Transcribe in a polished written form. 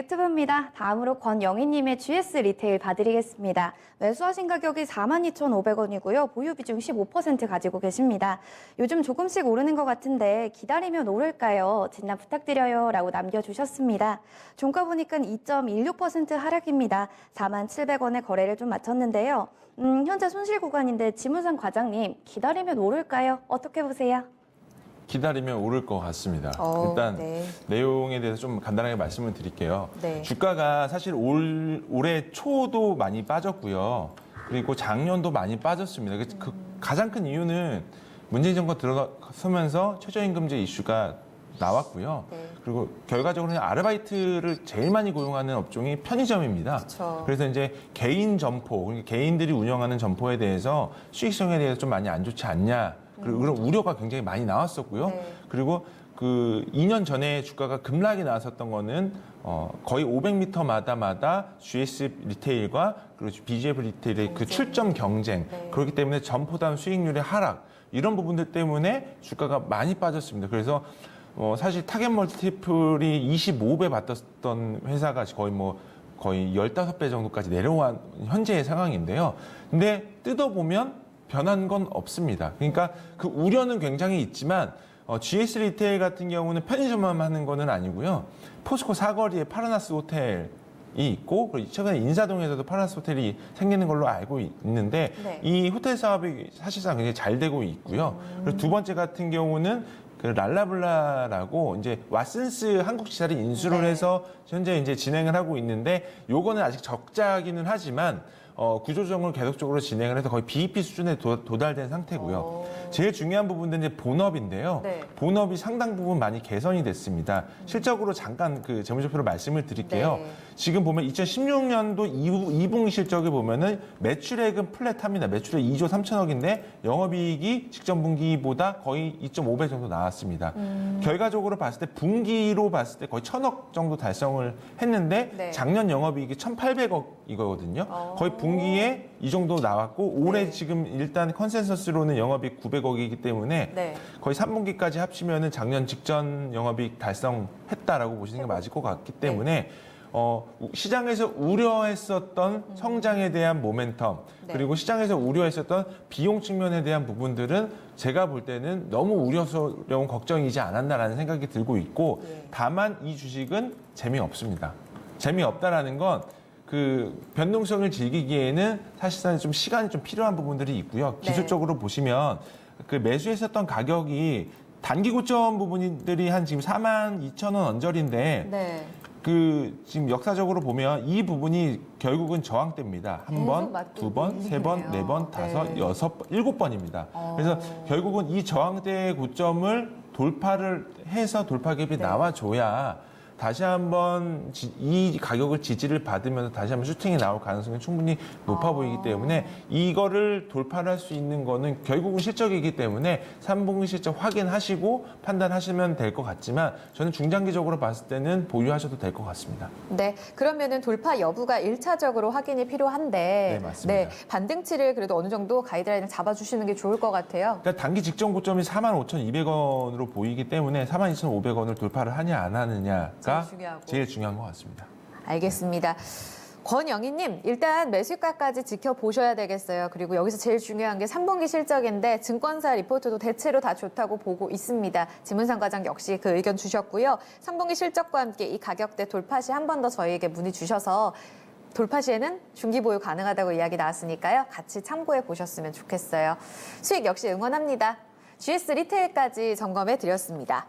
팩트브입니다. 다음으로 권영희님의 GS 리테일 봐드리겠습니다. 매수하신 가격이 42,500원이고요. 보유 비중 15% 가지고 계십니다. 요즘 조금씩 오르는 것 같은데 기다리면 오를까요? 진단 부탁드려요. 라고 남겨주셨습니다. 종가 보니까 2.16% 하락입니다. 47,700원에 거래를 좀 마쳤는데요. 현재 손실 구간인데 지문상 과장님, 기다리면 오를까요? 어떻게 보세요? 기다리면 오를 것 같습니다. 일단 네. 내용에 대해서 좀 간단하게 말씀을 드릴게요. 네. 주가가 사실 올해 초도 많이 빠졌고요. 그리고 작년도 많이 빠졌습니다. 그 가장 큰 이유는 문재인 정부가 들어서면서 최저임금제 이슈가 나왔고요. 네. 그리고 결과적으로 아르바이트를 제일 많이 고용하는 업종이 편의점입니다. 그쵸. 그래서 이제 개인 점포, 그러니까 개인들이 운영하는 점포에 대해서 수익성에 대해서 좀 많이 안 좋지 않냐. 그리고 그런 우려가 굉장히 많이 나왔었고요. 네. 그리고 그 2년 전에 주가가 급락이 나왔었던 거는 거의 500m마다 GS 리테일과 그리고 BGF 리테일의 그 출점 경쟁. 네. 그렇기 때문에 점포당 수익률의 하락 이런 부분들 때문에 주가가 많이 빠졌습니다. 그래서 사실 타겟 멀티플이 25배 받았던 회사가 거의 15배 정도까지 내려온 현재의 상황인데요. 근데 뜯어보면 변한 건 없습니다. 그러니까 그 우려는 굉장히 있지만 GS 리테일 같은 경우는 편의점만 하는 거는 아니고요. 포스코 사거리에 파라나스 호텔이 있고 그리고 최근에 인사동에서도 파라나스 호텔이 생기는 걸로 알고 있는데 네. 이 호텔 사업이 사실상 굉장히 잘 되고 있고요. 그리고 두 번째 같은 경우는 그 랄라블라라고 이제 왓슨스 한국지사를 인수를 네. 해서 현재 이제 진행을 하고 있는데 요거는 아직 적자기는 하지만 구조조정을 계속적으로 진행을 해서 거의 BEP 수준에 도달된 상태고요. 제일 중요한 부분은 이제 본업인데요. 네. 본업이 상당 부분 많이 개선이 됐습니다. 실적으로 잠깐 그 재무제표로 말씀을 드릴게요. 네. 지금 보면 2016년도 2분기 실적을 보면은 매출액은 플랫합니다. 매출액 2조 3천억인데 영업이익이 직전 분기보다 거의 2.5배 정도 나왔습니다. 결과적으로 봤을 때 분기로 봤을 때 거의 1,000억 정도 달성을 했는데 네. 작년 영업이익이 1,800억이거든요. 거의 분기에 이 정도 나왔고 올해 네. 지금 일단 컨센서스로는 영업이익 900억이기 때문에 네. 거의 3분기까지 합치면은 작년 직전 영업이익 달성했다라고 보시는 게 맞을 것 같기 때문에 시장에서 우려했었던 성장에 대한 모멘텀 네. 그리고 시장에서 우려했었던 비용 측면에 대한 부분들은 제가 볼 때는 너무 우려스러운 걱정이지 않았나라는 생각이 들고 있고 다만 이 주식은 재미없습니다. 재미없다라는 건 그 변동성을 즐기기에는 사실상 좀 시간이 좀 필요한 부분들이 있고요. 네. 기술적으로 보시면 그 매수했었던 가격이 단기 고점 부분들이 한 지금 42,000원 언저리인데 네. 그 지금 역사적으로 보면 이 부분이 결국은 저항대입니다. 한 번, 계속 맞고 두 번, 세 번, 있네요. 네 번, 다섯, 네. 여섯, 일곱 번입니다. 그래서 결국은 이 저항대의 고점을 돌파를 해서 돌파갭이 네. 나와줘야 다시 한번 이 가격을 지지를 받으면서 다시 한번 슈팅이 나올 가능성이 충분히 높아 보이기 때문에 이거를 돌파를 할 수 있는 거는 결국은 실적이기 때문에 3분기 실적 확인하시고 판단하시면 될 것 같지만 저는 중장기적으로 봤을 때는 보유하셔도 될 것 같습니다. 네, 그러면은 돌파 여부가 1차적으로 확인이 필요한데 네, 맞습니다. 반등치를 그래도 어느 정도 가이드라인을 잡아주시는 게 좋을 것 같아요. 그러니까 단기 직전 고점이 45,200원으로 보이기 때문에 42,500원을 돌파를 하냐 안 하느냐가 제일 중요하고. 제일 중요한 것 같습니다. 알겠습니다. 권영희님, 일단 매수가까지 지켜보셔야 되겠어요. 그리고 여기서 제일 중요한 게 3분기 실적인데 증권사 리포트도 대체로 다 좋다고 보고 있습니다. 지문상 과장 역시 그 의견 주셨고요. 3분기 실적과 함께 이 가격대 돌파 시 한 번 더 저희에게 문의 주셔서 돌파 시에는 중기 보유 가능하다고 이야기 나왔으니까요. 같이 참고해 보셨으면 좋겠어요. 수익 역시 응원합니다. GS 리테일까지 점검해 드렸습니다.